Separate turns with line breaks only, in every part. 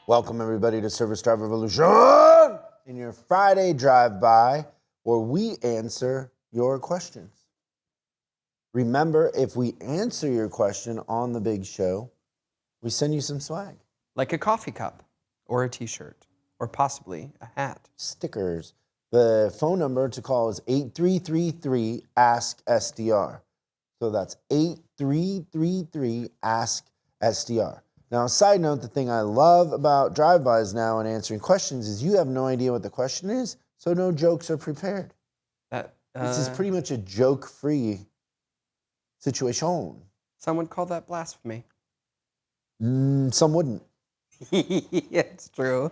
Welcome, everybody, to Service Drive Revolution in your Friday drive-by, where we answer your questions. Remember, if we answer your question on the big show, we send you some swag.
Like a coffee cup, or a t-shirt, or possibly a hat.
Stickers. The phone number to call is 8333-ASK-SDR. So that's 8333-ASK-SDR. Now, a side note, the thing I love about drive-bys now and answering questions is you have no idea what the question is, so no jokes are prepared. This is pretty much a joke-free situation.
Some would call that blasphemy.
Some wouldn't.
Yeah, it's true.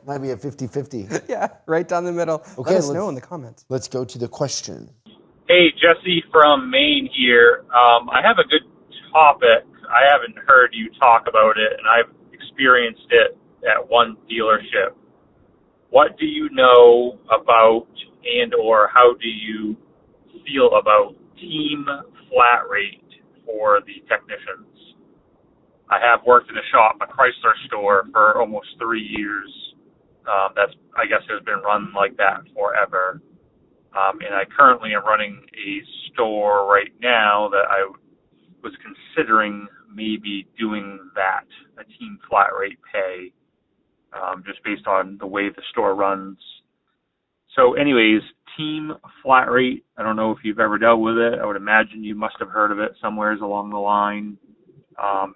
Might be a 50-50.
Yeah, right down the middle.
Okay,
Let us know in the comments.
Let's go to the question.
Hey, Jesse from Maine here. I have a good topic. I haven't heard you talk about it, and I've experienced it at one dealership. What do you know about and or how do you feel about team flat rate for the technicians? I have worked in a shop, a Chrysler store, for almost 3 years. That's, I guess, has been run like that forever. And I currently am running a store right now that I was considering maybe doing that, a team flat rate pay, just based on the way the store runs. So anyways, team flat rate, I don't know if you've ever dealt with it. I would imagine you must have heard of it somewheres along the line.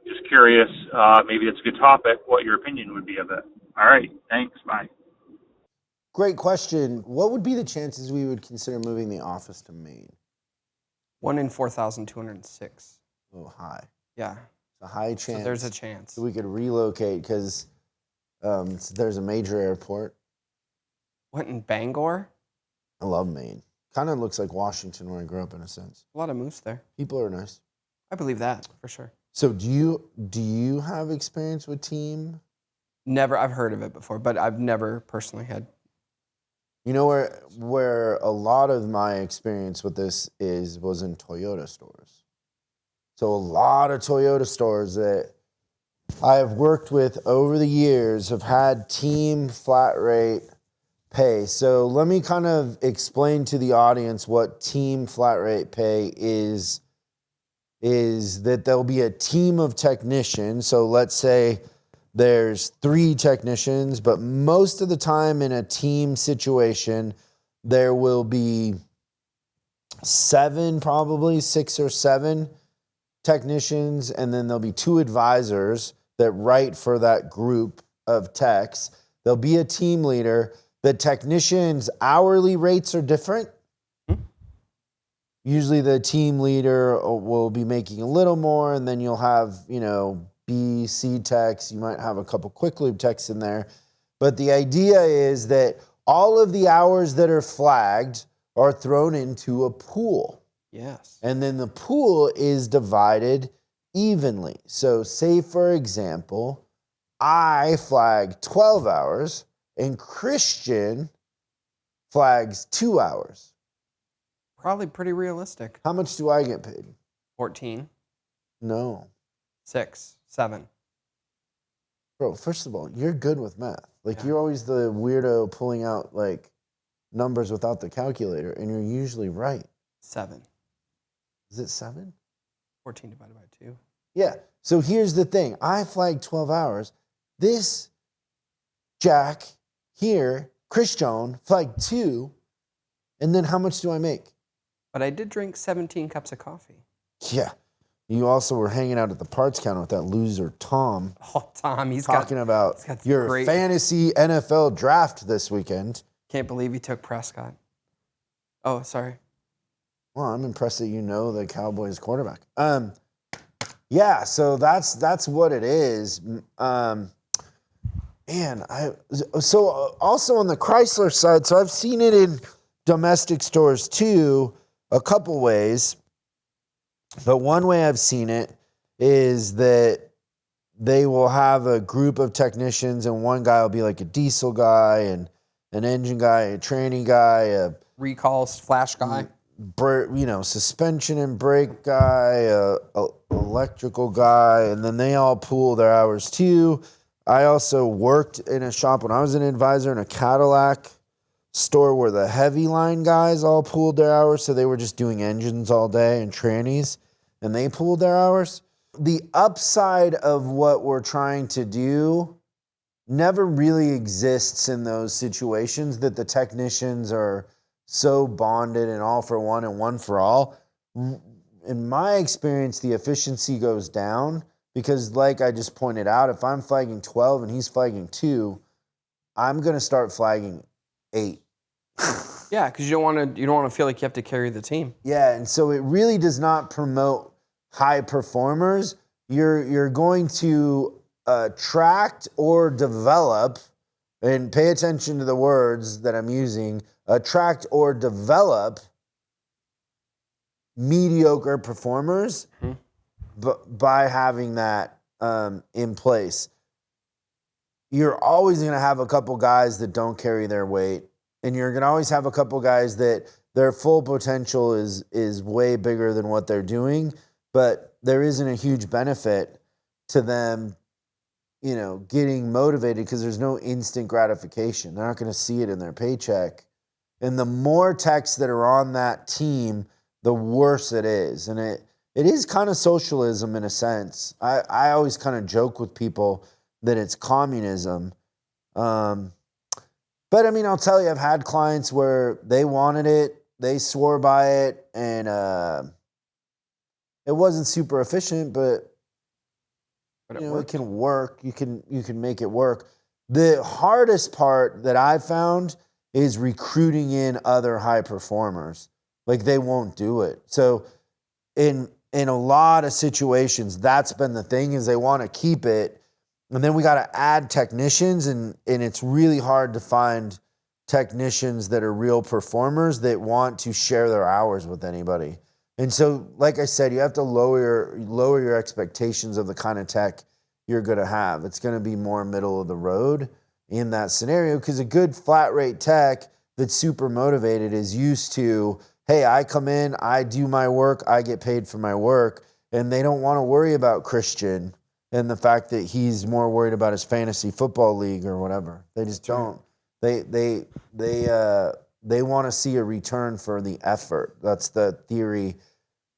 Just curious, maybe it's a good topic, what your opinion would be of it. All right, thanks, bye.
Great question. What would be the chances we would consider moving the office to Maine?
1 in 4,206.
A little high.
Yeah.
It's a high chance.
So there's a chance.
So we could relocate because there's a major airport.
What, in Bangor?
I love Maine. Kind of looks like Washington where I grew up in a sense.
A lot of moose there.
People are nice.
I believe that, for sure.
So do you have experience with team?
Never. I've heard of it before, but I've never personally had.
You know where a lot of my experience with this was in Toyota stores. So a lot of Toyota stores that I have worked with over the years have had team flat rate pay. So let me kind of explain to the audience what team flat rate pay is that there'll be a team of technicians. So let's say there's 3 technicians, but most of the time in a team situation, there will be 7, probably 6 or 7 technicians, and then there'll be 2 advisors that write for that group of techs. There'll be a team leader. The technicians' hourly rates are different. Usually the team leader will be making a little more, and then you'll have, B, C techs. You might have a couple quick lube techs in there. But the idea is that all of the hours that are flagged are thrown into a pool.
Yes.
And then the pool is divided evenly. So say, for example, I flag 12 hours and Christian flags 2 hours.
Probably pretty realistic.
How much do I get paid?
14.
No.
6, 7.
Bro, first of all, you're good with math.
Yeah.
You're always the weirdo pulling out, numbers without the calculator, and you're usually right.
7.
Is it 7?
14 divided by 2.
Yeah. So here's the thing. I flagged 12 hours. This Jack here, Christian, flagged 2. And then how much do I make?
But I did drink 17 cups of coffee.
Yeah. You also were hanging out at the parts counter with that loser, Tom.
Oh, Tom, he's
talking about your fantasy NFL draft this weekend.
Can't believe he took Prescott. Oh, sorry.
Well, I'm impressed that you know the Cowboys quarterback. Yeah, so that's what it is. So also on the Chrysler side, so I've seen it in domestic stores too, a couple ways. But one way I've seen it is that they will have a group of technicians, and one guy will be like a diesel guy, and an engine guy, a training guy, a
recalls flash guy,
suspension and brake guy, a electrical guy, and then they all pool their hours too. I also worked in a shop when I was an advisor in a Cadillac store where the heavy line guys all pooled their hours. So they were just doing engines all day and trannies, and they pooled their hours. The upside of what we're trying to do never really exists in those situations, that the technicians are so bonded and all for one and one for all. In my experience, the efficiency goes down because, like I just pointed out, if I'm flagging 12 and he's flagging 2, I'm going to start flagging 8.
Yeah, because you don't want to feel like you have to carry the team.
Yeah, and so it really does not promote high performers. You're going to attract or develop, and pay attention to the words that I'm using, attract or develop mediocre performers by having that in place. You're always going to have a couple guys that don't carry their weight, and you're going to always have a couple guys that their full potential is way bigger than what they're doing, but there isn't a huge benefit to them, getting motivated because there's no instant gratification. They're not going to see it in their paycheck. And the more techs that are on that team, the worse it is. And it is kind of socialism in a sense. I always kind of joke with people that it's communism. But I mean, I'll tell you, I've had clients where they wanted it, they swore by it, and it wasn't super efficient, but it can work. You can make it work. The hardest part that I've found is recruiting in other high performers. Like, they won't do it. So in a lot of situations, that's been the thing, is they want to keep it. And then we got to add technicians, and it's really hard to find technicians that are real performers that want to share their hours with anybody. And so, like I said, you have to lower your expectations of the kind of tech you're going to have. It's going to be more middle of the road in that scenario, because a good flat rate tech that's super motivated is used to, hey, I come in, I do my work, I get paid for my work, and they don't want to worry about Christian and the fact that he's more worried about his fantasy football league or whatever. They just don't. They want to see a return for the effort. That's the theory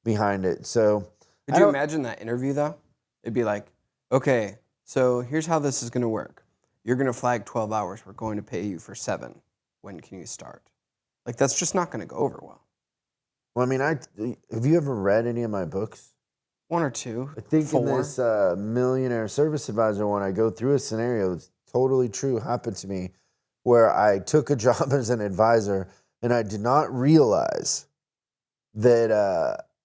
behind it. So,
could you imagine that interview though? It'd be like, okay, so here's how this is going to work. You're going to flag 12 hours. We're going to pay you for 7. When can you start? Like, that's just not going to go over well.
Well, I mean, have you ever read any of my books?
1 or 2.
I think
4.
in this Millionaire Service Advisor one, I go through a scenario that's totally true, happened to me, where I took a job as an advisor and I did not realize that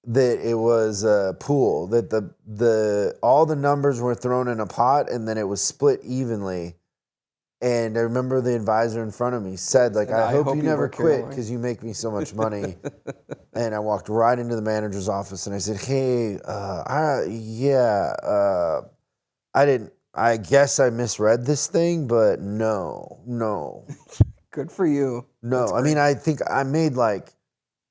it was a pool, that all the numbers were thrown in a pot and then it was split evenly. And I remember the advisor in front of me said, like, I hope you never quit because you make me so much money. And I walked right into the manager's office and I said, hey, I guess I misread this thing, but no.
Good for you.
No, I mean, I think I made like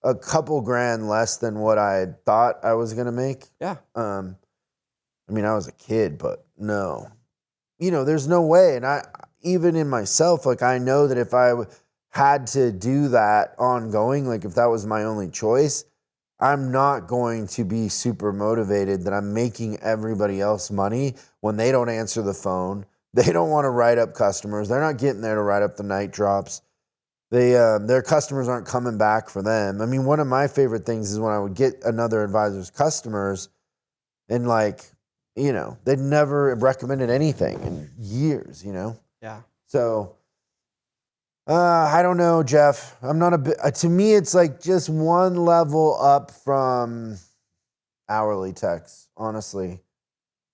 a couple grand less than what I had thought I was going to make.
Yeah.
I mean, I was a kid, but no. There's no way. And even in myself, like, I know that if I had to do that ongoing, like if that was my only choice, I'm not going to be super motivated that I'm making everybody else money when they don't answer the phone. They don't want to write up customers. They're not getting there to write up the night drops. Their customers aren't coming back for them. I mean, one of my favorite things is when I would get another advisor's customers and they'd never recommended anything in years,
Yeah.
So, I don't know, Jeff. I'm not to me, it's like just one level up from hourly techs, honestly.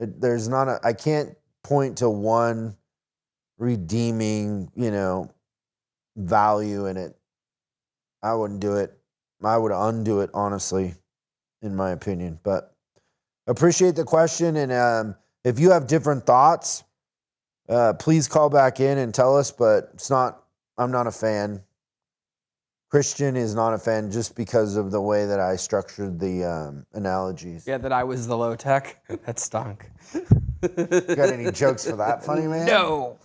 I can't point to one redeeming, value in it. I wouldn't do it. I would undo it, honestly, in my opinion. But appreciate the question. And if you have different thoughts, please call back in and tell us, but I'm not a fan. Christian is not a fan just because of the way that I structured the analogies.
Yeah, that I was the low tech. That stunk.
You got any jokes for that, funny man?
No.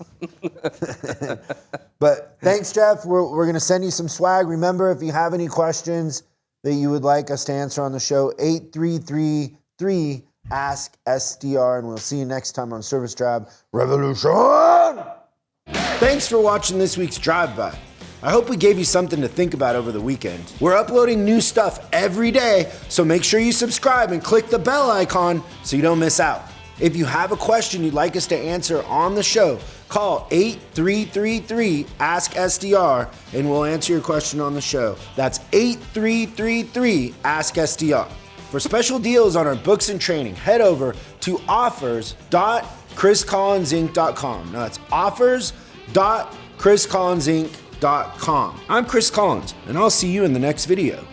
But thanks, Jeff. We're going to send you some swag. Remember, if you have any questions that you would like us to answer on the show, 8333-ASK-SDR, and we'll see you next time on Service Drive Revolution. Thanks for watching this week's Drive By. I hope we gave you something to think about over the weekend. We're uploading new stuff every day, so make sure you subscribe and click the bell icon so you don't miss out. If you have a question you'd like us to answer on the show, call 8333-ASK-SDR and we'll answer your question on the show. That's 8333-ASK-SDR. For special deals on our books and training, head over to offers.chriscollinsinc.com. Now that's offers.chriscollinsinc.com. I'm Chris Collins, and I'll see you in the next video.